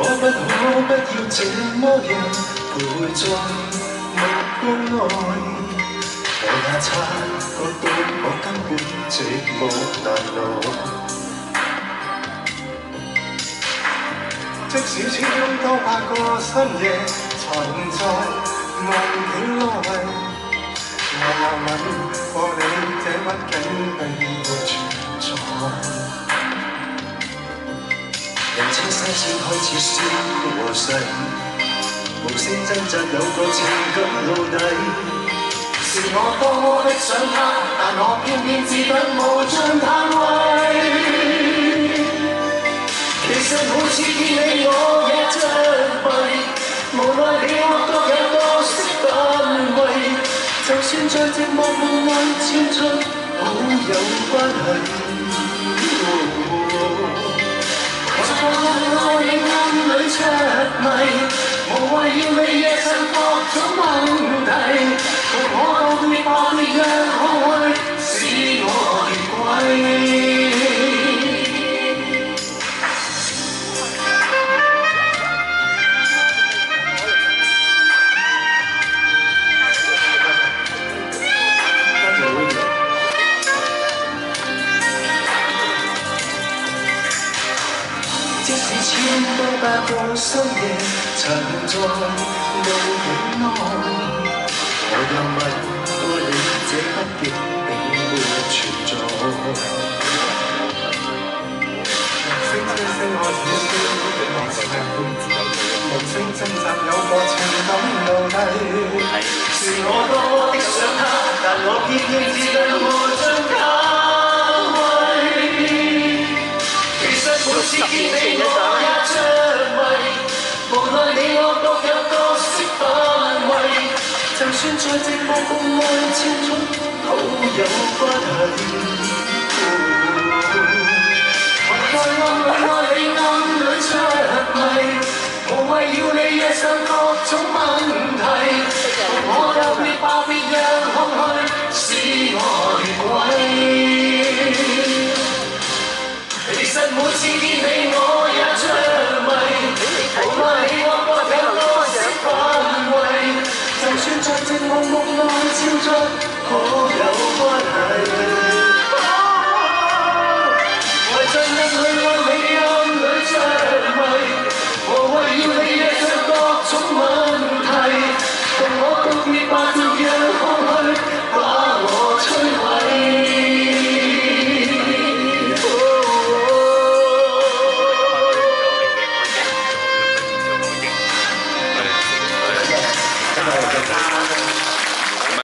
不要這麼樣徘徊在目光內，我也察覺到我根本寂寞難耐。即使千多百個深夜藏在夢境內，我也吻過你，這畢竟並沒存在。人稱世事看似笑和逝，無聲掙扎有個情感奴隸。是我多麼的想他，但我偏偏自得無盡嘆謂。其實每次見你我也着迷，無奈你我各有各式範圍。就算在寂寞夢內漸出，好有關係。我愛你暗裏着迷，無謂要你惹上各種問題。同我道別吧，別讓空虛使我越軌。即使千多百個深夜曾在夢境內，我又問過你，這畢竟並沒存在。聲聲愛似飄，無聲掙扎有個情感奴隸。是我多麼的想他，但我偏偏自對無盡價位。其實每次見你我也着迷，無奈你我各有各式範圍。就算在寂寞夢內漸出，好有關係。在暗裏愛你暗裏着迷，無謂要你惹上各種問題。同我道別吧，別讓空虛使我越軌。其實每次見你我